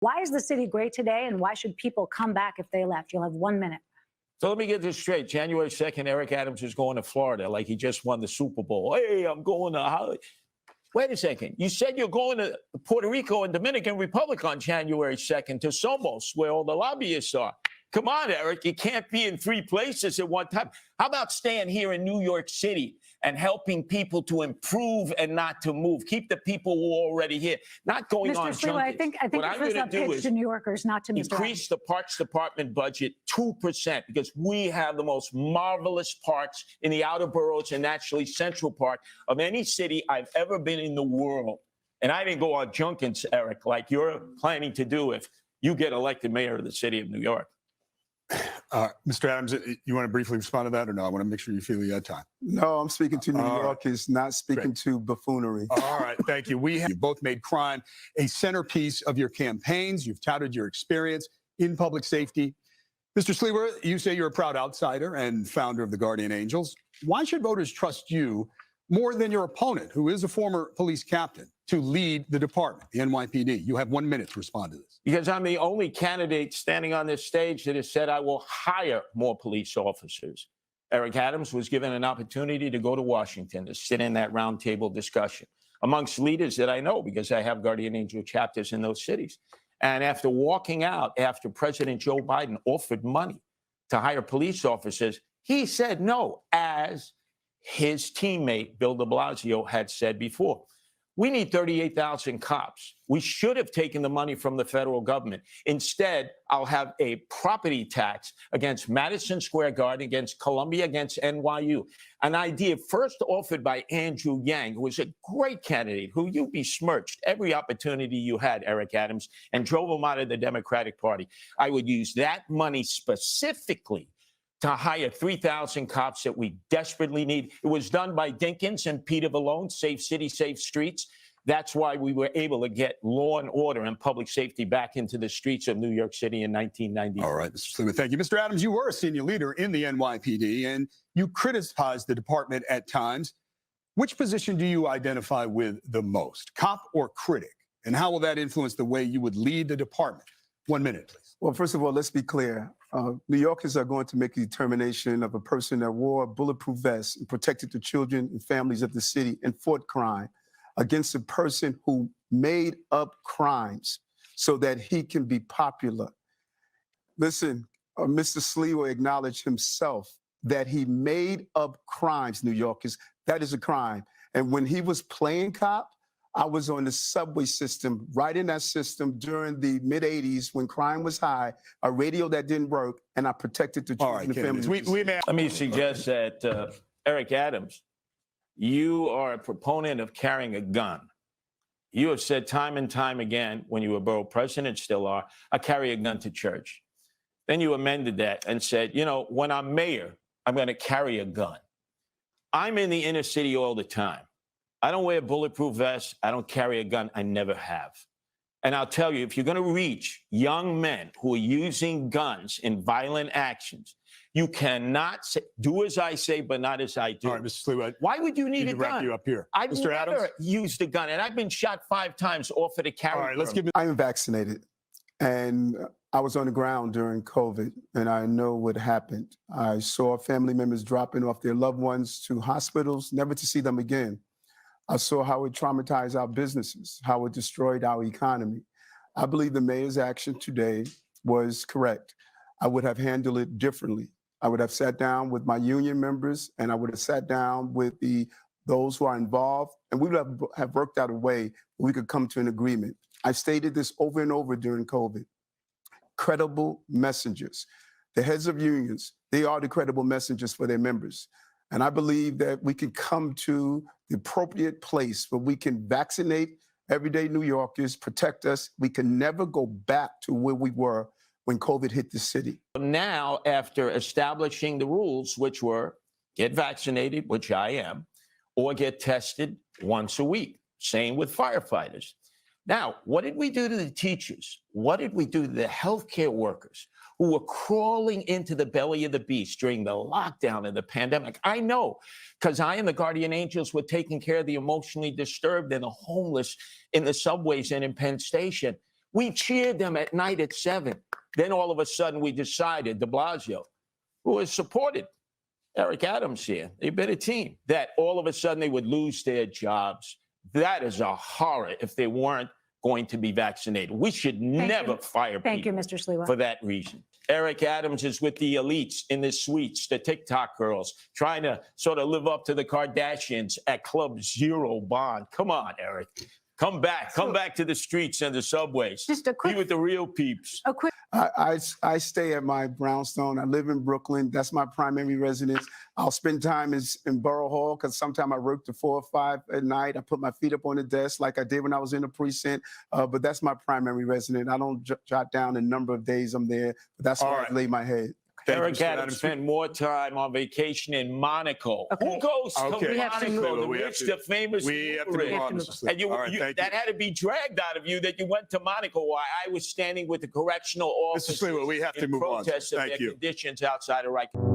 Why is the city great today, and why should people come back if they left? You'll have 1 minute. So let me get this straight. January 2nd, Eric Adams is going to Florida like he just won the Super Bowl. Hey, I'm going to Hollywood. Wait a second. You said you're going to Puerto Rico and Dominican Republic on January 2nd to Somos, where all the lobbyists are. Come on, Eric. You can't be in 3 places at one time. How about staying here in New York City and helping people to improve and not to move? Keep the people who are already here, not going on Mr. Sliwa, I think this is a pitch to New Yorkers, not to Mr. Increase the Parks Department budget 2% because we have the most marvelous parks in the outer boroughs and actually Central Park of any city I've ever been in the world. And I didn't go on junkets, Eric, like you're planning to do if you get elected mayor of the city of New York. Mr. Adams, you want to briefly respond to that or no? I want to make sure you feel you had time. No, I'm speaking to New Yorkers, not speaking to buffoonery. All right, thank you. You both made crime a centerpiece of your campaigns. You've touted your experience in public safety. Mr. Sliwa, you say you're a proud outsider and founder of the Guardian Angels. Why should voters trust you more than your opponent, who is a former police captain, to lead the department, the NYPD? You have 1 minute to respond to this. Because I'm the only candidate standing on this stage that has said I will hire more police officers. Eric Adams was given an opportunity to go to Washington to sit in that roundtable discussion amongst leaders that I know because I have Guardian Angel chapters in those cities. And after walking out, after President Joe Biden offered money to hire police officers, he said no, as his teammate Bill de Blasio had said before. We need 38,000 cops. We should have taken the money from the federal government. Instead, I'll have a property tax against Madison Square Garden, against Columbia, against NYU. An idea first offered by Andrew Yang, who was a great candidate, who you besmirched every opportunity you had, Eric Adams, and drove him out of the Democratic Party. I would use that money specifically to hire 3,000 cops that we desperately need. It was done by Dinkins and Peter Vallone, Safe City, Safe Streets. That's why we were able to get law and order and public safety back into the streets of New York City in 1990. All right, Mr. Sliwa, thank you. Mr. Adams, you were a senior leader in the NYPD, and you criticized the department at times. Which position do you identify with the most, cop or critic? And how will that influence the way you would lead the department? 1 minute, please. Well, first of all, let's be clear. New Yorkers are going to make a determination of a person that wore a bulletproof vest and protected the children and families of the city and fought crime against a person who made up crimes so that he can be popular. Listen, Mr. Sliwa acknowledged himself that he made up crimes, New Yorkers. That is a crime. And when he was playing cop, I was on the subway system, right in that system during the mid-'80s when crime was high, a radio that didn't work, and I protected the children and families. Let me suggest that, Eric Adams, you are a proponent of carrying a gun. You have said time and time again, when you were borough president, still are, I carry a gun to church. Then you amended that and said, you know, when I'm mayor, I'm going to carry a gun. I'm in the inner city all the time. I don't wear a bulletproof vest. I don't carry a gun. I never have. And I'll tell you, if you're going to reach young men who are using guns in violent actions, you cannot say, do as I say, but not as I do. All right, Mr. Sliwa. Why would you need a gun? Wrap you up here. I've Mr. never Adams? used a gun, and I've been shot 5 times offered to carry. All right, let's give it. I am vaccinated, and I was on the ground during COVID, and I know what happened. I saw family members dropping off their loved ones to hospitals, never to see them again. I saw how it traumatized our businesses, how it destroyed our economy. I believe the mayor's action today was correct. I would have handled it differently. I would have sat down with my union members, and I would have sat down with those who are involved, and we would have worked out a way where we could come to an agreement. I stated this over and over during COVID. Credible messengers. The heads of unions, they are the credible messengers for their members. And I believe that we can come to the appropriate place where we can vaccinate everyday New Yorkers, protect us. We can never go back to where we were when COVID hit the city. Now, after establishing the rules, which were get vaccinated, which I am, or get tested once a week, same with firefighters. Now, what did we do to the teachers? What did we do to the healthcare workers who were crawling into the belly of the beast during the lockdown and the pandemic? I know, because I and the Guardian Angels were taking care of the emotionally disturbed and the homeless in the subways and in Penn Station. We cheered them at night at 7. Then all of a sudden we decided, de Blasio, who has supported Eric Adams here, a better team, that all of a sudden they would lose their jobs. That is a horror if they weren't going to be vaccinated. We should never fire people. Thank you, Mr. Sliwa. For that reason. Eric Adams is with the elites in the suites, the TikTok girls, trying to sort of live up to the Kardashians at Club Zero Bond. Come on, Eric. Come back. Come back to the streets and the subways. Just a quick, Be with the real peeps. a quick. I stay at my brownstone. I live in Brooklyn. That's my primary residence. I'll spend time in Borough Hall because sometimes I work to 4 or 5 at night. I put my feet up on the desk like I did when I was in the precinct. But that's my primary residence. I don't jot down the number of days I'm there. But that's where I lay my head. Eric Adams spent more time on vacation in Monaco. Okay. Who goes to We have to Monaco, move. the rich, the famous? We have to move on, Mr. Sliwa. And that had to be dragged out of you that you went to Monaco while I was standing with the correctional officers. Mr. Sliwa, we have to move on. Protest of their conditions outside of Rikers.